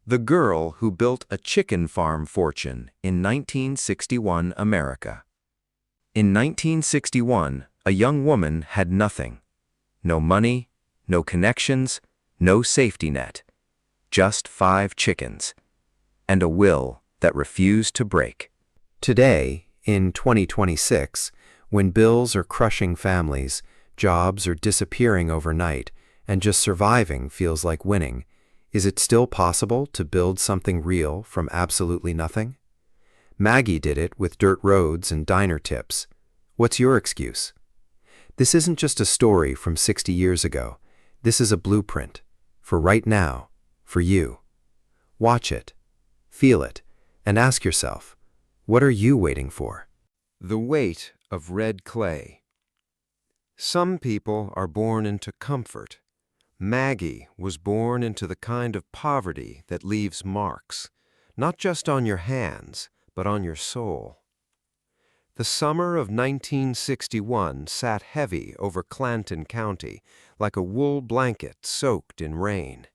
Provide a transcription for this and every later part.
The girl who built a chicken farm fortune in 1961 America. In 1961, a young woman had nothing. No money, no connections, no safety net. Just 5 chickens. And a will that refused to break. Today, in 2026, when bills are crushing families, jobs are disappearing overnight, and just surviving feels like winning, is it still possible to build something real from absolutely nothing? Maggie did it with dirt roads and diner tips. What's your excuse? This isn't just a story from 60 years ago. This is a blueprint. For right now. For you. Watch it. Feel it. And ask yourself, what are you waiting for? The weight of red clay. Some people are born into comfort. Maggie was born into the kind of poverty that leaves marks, not just on your hands, but on your soul. The summer of 1961 sat heavy over Clanton County, like a wool blanket soaked in rain.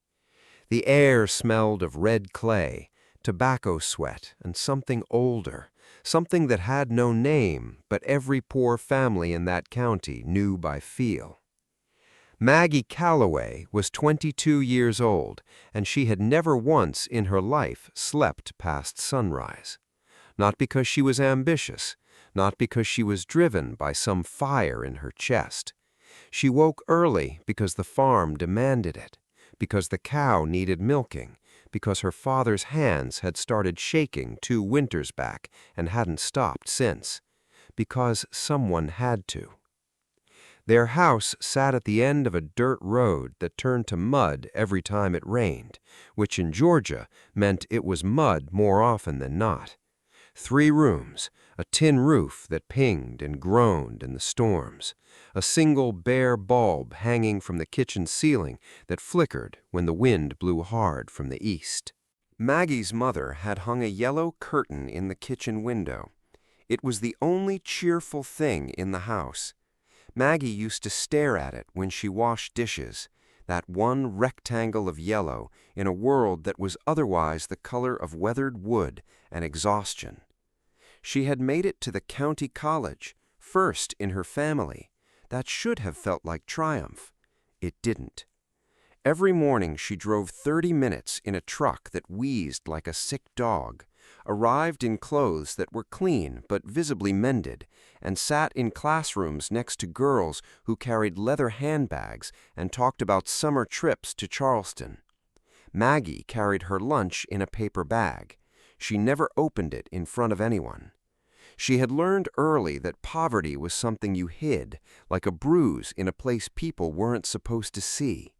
The air smelled of red clay, tobacco sweat, and something older, something that had no name, but every poor family in that county knew by feel. Maggie Calloway was 22 years old, and she had never once in her life slept past sunrise. Not because she was ambitious, not because she was driven by some fire in her chest. She woke early because the farm demanded it, because the cow needed milking, because her father's hands had started shaking 2 winters back and hadn't stopped since, because someone had to. Their house sat at the end of a dirt road that turned to mud every time it rained, which in Georgia meant it was mud more often than not. 3 rooms, a tin roof that pinged and groaned in the storms, a single bare bulb hanging from the kitchen ceiling that flickered when the wind blew hard from the east. Maggie's mother had hung a yellow curtain in the kitchen window. It was the only cheerful thing in the house. Maggie used to stare at it when she washed dishes, that one rectangle of yellow in a world that was otherwise the color of weathered wood and exhaustion. She had made it to the county college, first in her family. That should have felt like triumph. It didn't. Every morning she drove 30 minutes in a truck that wheezed like a sick dog, arrived in clothes that were clean but visibly mended, and sat in classrooms next to girls who carried leather handbags and talked about summer trips to Charleston. Maggie carried her lunch in a paper bag. She never opened it in front of anyone. She had learned early that poverty was something you hid, like a bruise in a place people weren't supposed to see.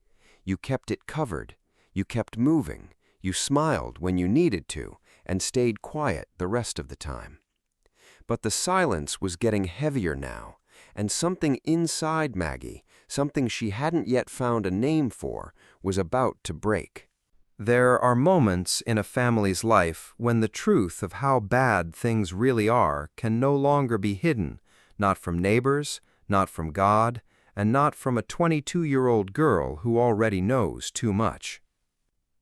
You kept it covered. You kept moving. You smiled when you needed to, and stayed quiet the rest of the time. But the silence was getting heavier now, and something inside Maggie, something she hadn't yet found a name for, was about to break. There are moments in a family's life when the truth of how bad things really are can no longer be hidden, not from neighbors, not from God, and not from a 22-year-old girl who already knows too much.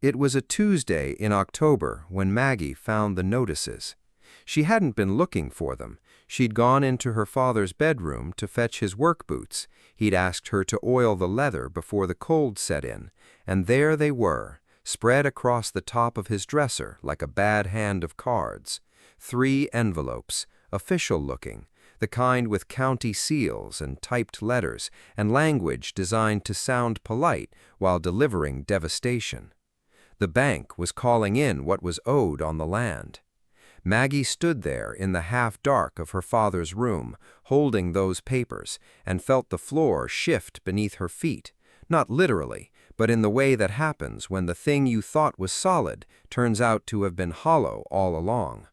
It was a Tuesday in October when Maggie found the notices. She hadn't been looking for them. She'd gone into her father's bedroom to fetch his work boots. He'd asked her to oil the leather before the cold set in, and there they were, spread across the top of his dresser like a bad hand of cards. 3 envelopes, official-looking, the kind with county seals and typed letters and language designed to sound polite while delivering devastation. The bank was calling in what was owed on the land. Maggie stood there in the half-dark of her father's room, holding those papers, and felt the floor shift beneath her feet, not literally, but in the way that happens when the thing you thought was solid turns out to have been hollow all along.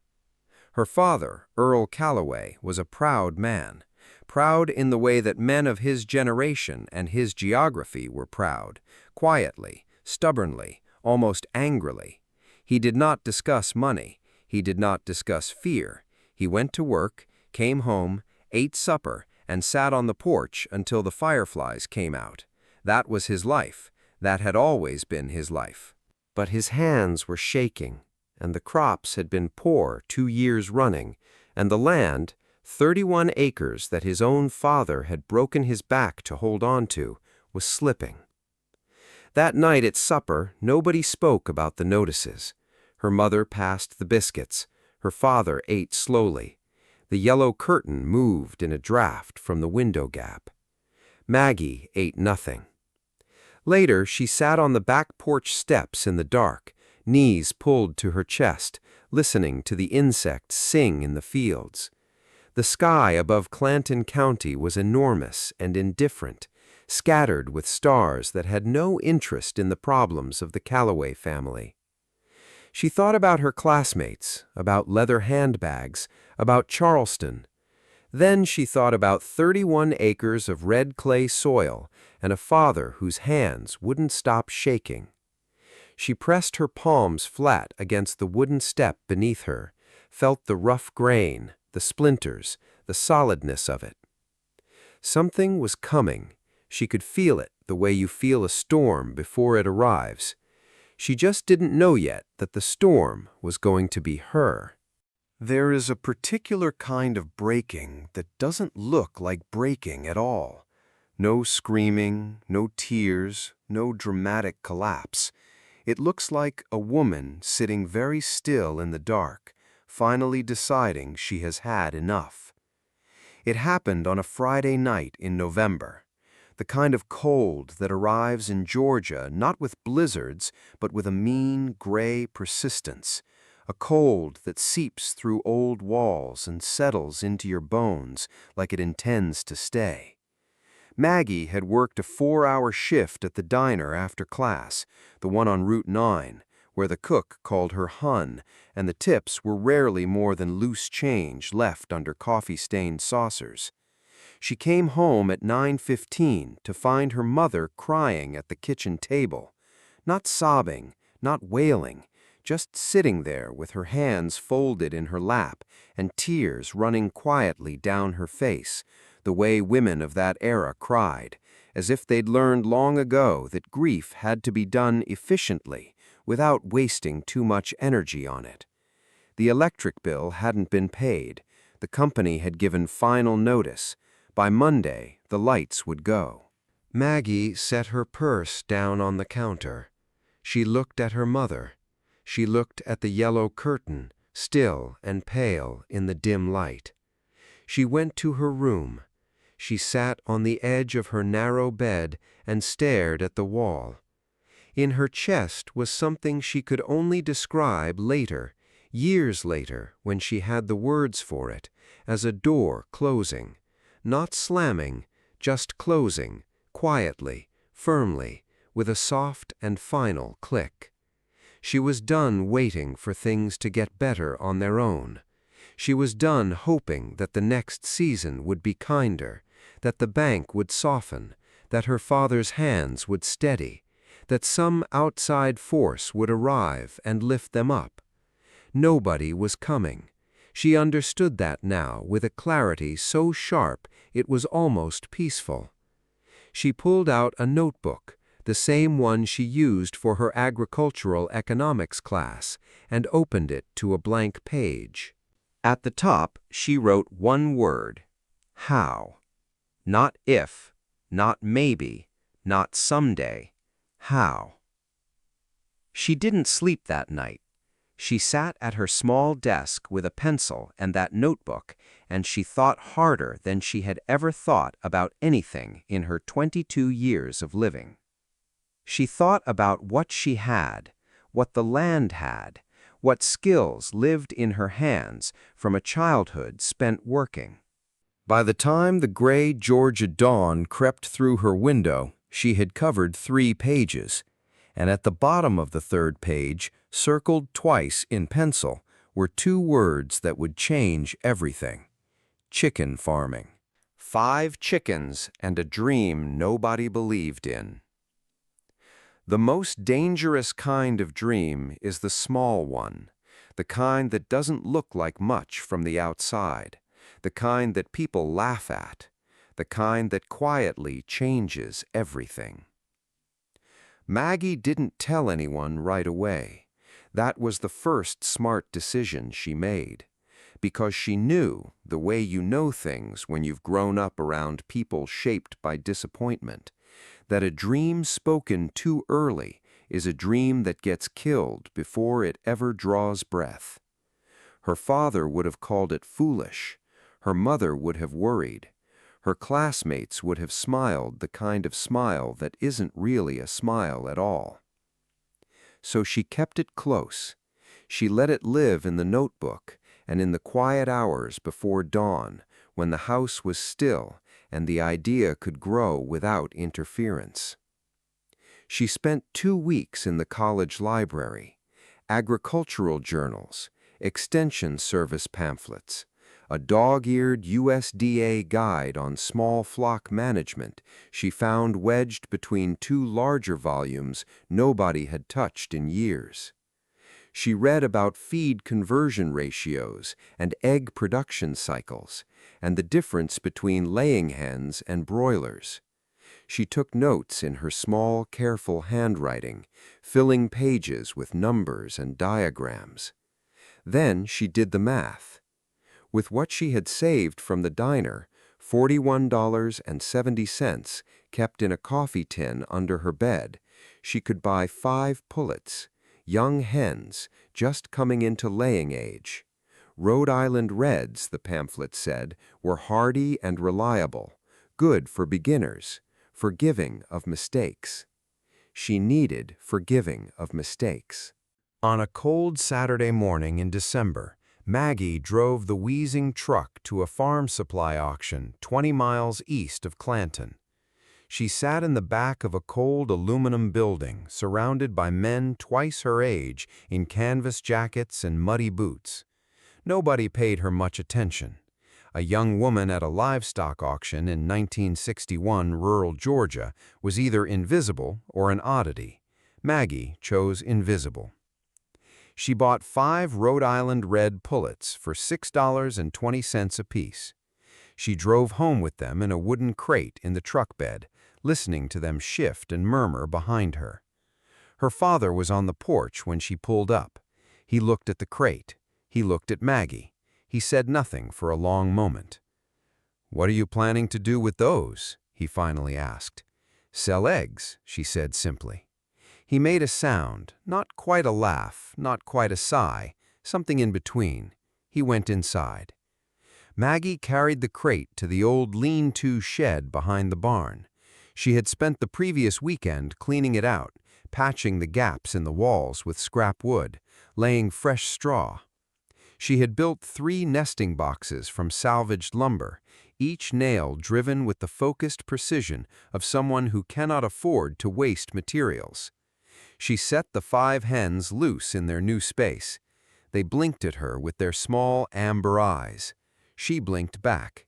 Her father, Earl Calloway, was a proud man, proud in the way that men of his generation and his geography were proud, quietly, stubbornly, almost angrily. He did not discuss money. He did not discuss fear. He went to work, came home, ate supper, and sat on the porch until the fireflies came out. That was his life. That had always been his life. But his hands were shaking, and the crops had been poor 2 years running, and the land, 31 acres that his own father had broken his back to hold on to, was slipping. That night at supper, nobody spoke about the notices. Her mother passed the biscuits. Her father ate slowly. The yellow curtain moved in a draft from the window gap. Maggie ate nothing. Later, she sat on the back porch steps in the dark, knees pulled to her chest, listening to the insects sing in the fields. The sky above Clanton County was enormous and indifferent, scattered with stars that had no interest in the problems of the Calloway family. She thought about her classmates, about leather handbags, about Charleston. Then she thought about 31 acres of red clay soil and a father whose hands wouldn't stop shaking. She pressed her palms flat against the wooden step beneath her, felt the rough grain, the splinters, the solidness of it. Something was coming. She could feel it the way you feel a storm before it arrives. She just didn't know yet that the storm was going to be her. There is a particular kind of breaking that doesn't look like breaking at all. No screaming, no tears, no dramatic collapse. It looks like a woman sitting very still in the dark, finally deciding she has had enough. It happened on a Friday night in November. The kind of cold that arrives in Georgia not with blizzards, but with a mean, gray persistence. A cold that seeps through old walls and settles into your bones like it intends to stay. Maggie had worked a 4-hour shift at the diner after class, the one on Route 9, where the cook called her Hun, and the tips were rarely more than loose change left under coffee-stained saucers. She came home at 9:15 to find her mother crying at the kitchen table, not sobbing, not wailing, just sitting there with her hands folded in her lap and tears running quietly down her face, the way women of that era cried, as if they'd learned long ago that grief had to be done efficiently, without wasting too much energy on it. The electric bill hadn't been paid. The company had given final notice. By Monday, the lights would go. Maggie set her purse down on the counter. She looked at her mother. She looked at the yellow curtain, still and pale in the dim light. She went to her room. She sat on the edge of her narrow bed and stared at the wall. In her chest was something she could only describe later, years later, when she had the words for it, as a door closing. Not slamming, just closing, quietly, firmly, with a soft and final click. She was done waiting for things to get better on their own. She was done hoping that the next season would be kinder, that the bank would soften, that her father's hands would steady, that some outside force would arrive and lift them up. Nobody was coming. She understood that now with a clarity so sharp it was almost peaceful. She pulled out a notebook, the same one she used for her agricultural economics class, and opened it to a blank page. At the top, she wrote one word: how. Not if, not maybe, not someday. How. She didn't sleep that night. She sat at her small desk with a pencil and that notebook, and she thought harder than she had ever thought about anything in her 22 years of living. She thought about what she had, what the land had, what skills lived in her hands from a childhood spent working. By the time the gray Georgia dawn crept through her window, she had covered 3 pages, and at the bottom of the 3rd page, circled twice in pencil, were 2 words that would change everything: chicken farming. 5 chickens and a dream nobody believed in. The most dangerous kind of dream is the small one, the kind that doesn't look like much from the outside, the kind that people laugh at, the kind that quietly changes everything. Maggie didn't tell anyone right away. That was the first smart decision she made. Because she knew the way you know things when you've grown up around people shaped by disappointment, that a dream spoken too early is a dream that gets killed before it ever draws breath. Her father would have called it foolish. Her mother would have worried. Her classmates would have smiled the kind of smile that isn't really a smile at all. So she kept it close. She let it live in the notebook and in the quiet hours before dawn, when the house was still and the idea could grow without interference. She spent 2 weeks in the college library, agricultural journals, extension service pamphlets, a dog-eared USDA guide on small flock management she found wedged between 2 larger volumes nobody had touched in years. She read about feed conversion ratios and egg production cycles, and the difference between laying hens and broilers. She took notes in her small, careful handwriting, filling pages with numbers and diagrams. Then she did the math. With what she had saved from the diner, $41.70 kept in a coffee tin under her bed, she could buy 5 pullets, young hens just coming into laying age. Rhode Island Reds, the pamphlet said, were hardy and reliable, good for beginners, forgiving of mistakes. She needed forgiving of mistakes. On a cold Saturday morning in December, Maggie drove the wheezing truck to a farm supply auction 20 miles east of Clanton. She sat in the back of a cold aluminum building surrounded by men twice her age in canvas jackets and muddy boots. Nobody paid her much attention. A young woman at a livestock auction in 1961 rural Georgia was either invisible or an oddity. Maggie chose invisible. She bought 5 Rhode Island Red pullets for $6.20 apiece. She drove home with them in a wooden crate in the truck bed, listening to them shift and murmur behind her. Her father was on the porch when she pulled up. He looked at the crate. He looked at Maggie. He said nothing for a long moment. "What are you planning to do with those?" he finally asked. "Sell eggs," she said simply. He made a sound, not quite a laugh, not quite a sigh, something in between. He went inside. Maggie carried the crate to the old lean-to shed behind the barn. She had spent the previous weekend cleaning it out, patching the gaps in the walls with scrap wood, laying fresh straw. She had built 3 nesting boxes from salvaged lumber, each nail driven with the focused precision of someone who cannot afford to waste materials. She set the 5 hens loose in their new space. They blinked at her with their small amber eyes. She blinked back.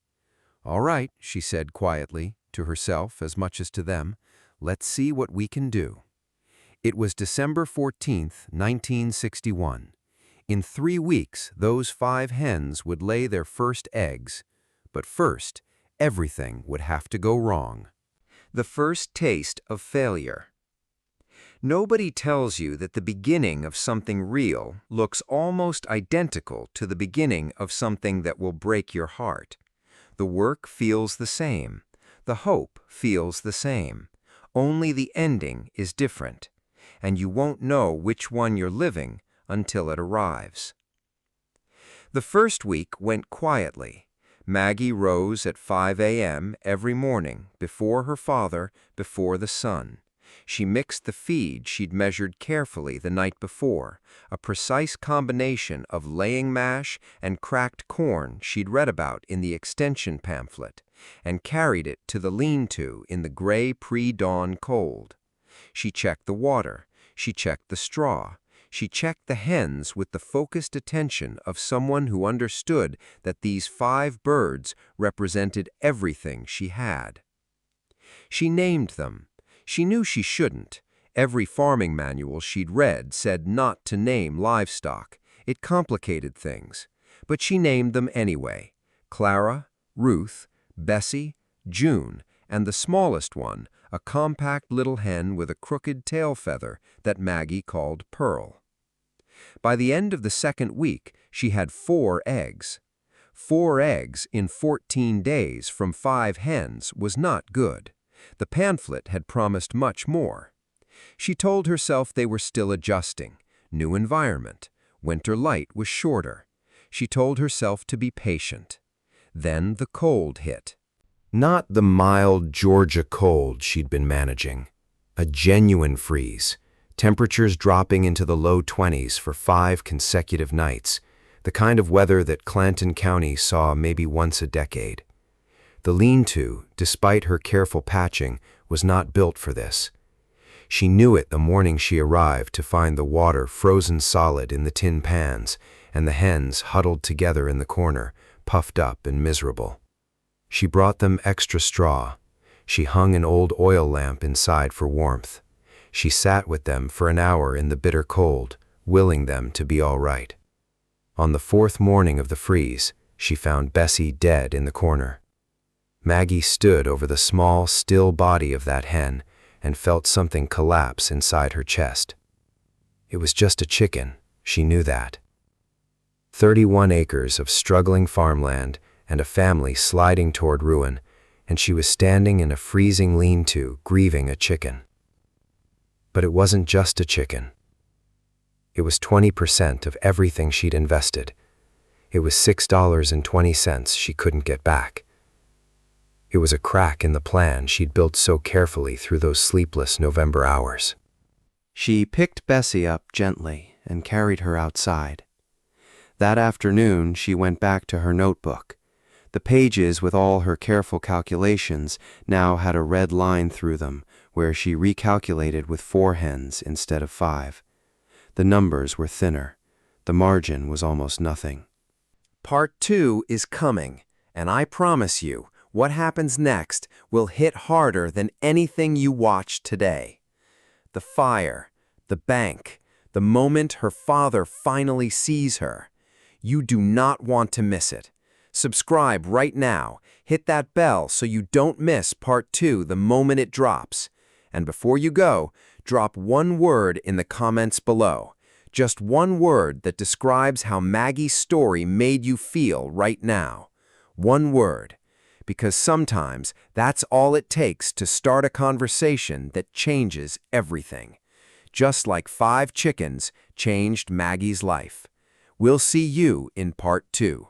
"All right," she said quietly, to herself as much as to them. "Let's see what we can do." It was December 14th, 1961. In 3 weeks, those 5 hens would lay their first eggs. But first, everything would have to go wrong. The first taste of failure. Nobody tells you that the beginning of something real looks almost identical to the beginning of something that will break your heart. The work feels the same. The hope feels the same. Only the ending is different. And you won't know which one you're living until it arrives. The first week went quietly. Maggie rose at 5 a.m. every morning, before her father, before the sun. She mixed the feed she'd measured carefully the night before, a precise combination of laying mash and cracked corn she'd read about in the extension pamphlet, and carried it to the lean-to in the gray pre-dawn cold. She checked the water. She checked the straw. She checked the hens with the focused attention of someone who understood that these 5 birds represented everything she had. She named them. She knew she shouldn't. Every farming manual she'd read said not to name livestock. It complicated things. But she named them anyway. Clara, Ruth, Bessie, June, and the smallest one, a compact little hen with a crooked tail feather that Maggie called Pearl. By the end of the second week, she had 4 eggs. 4 eggs in 14 days from 5 hens was not good. The pamphlet had promised much more. She told herself they were still adjusting. New environment. Winter light was shorter. She told herself to be patient. Then the cold hit. Not the mild Georgia cold she'd been managing. A genuine freeze. Temperatures dropping into the low 20s for 5 consecutive nights. The kind of weather that Clanton County saw maybe once a decade. The lean-to, despite her careful patching, was not built for this. She knew it the morning she arrived to find the water frozen solid in the tin pans and the hens huddled together in the corner, puffed up and miserable. She brought them extra straw. She hung an old oil lamp inside for warmth. She sat with them for an hour in the bitter cold, willing them to be all right. On the 4th morning of the freeze, she found Bessie dead in the corner. Maggie stood over the small, still body of that hen and felt something collapse inside her chest. It was just a chicken, she knew that. 31 acres of struggling farmland and a family sliding toward ruin, and she was standing in a freezing lean-to, grieving a chicken. But it wasn't just a chicken. It was 20% of everything she'd invested. It was $6.20 she couldn't get back. It was a crack in the plan she'd built so carefully through those sleepless November hours. She picked Bessie up gently and carried her outside. That afternoon, she went back to her notebook. The pages with all her careful calculations now had a red line through them, where she recalculated with 4 hens instead of 5. The numbers were thinner. The margin was almost nothing. Part 2 is coming, and I promise you, what happens next will hit harder than anything you watched today. The fire, the bank, the moment her father finally sees her. You do not want to miss it. Subscribe right now. Hit that bell so you don't miss Part 2 the moment it drops. And before you go, drop 1 word in the comments below. Just 1 word that describes how Maggie's story made you feel right now. 1 word. Because sometimes that's all it takes to start a conversation that changes everything. Just like 5 chickens changed Maggie's life. We'll see you in Part 2.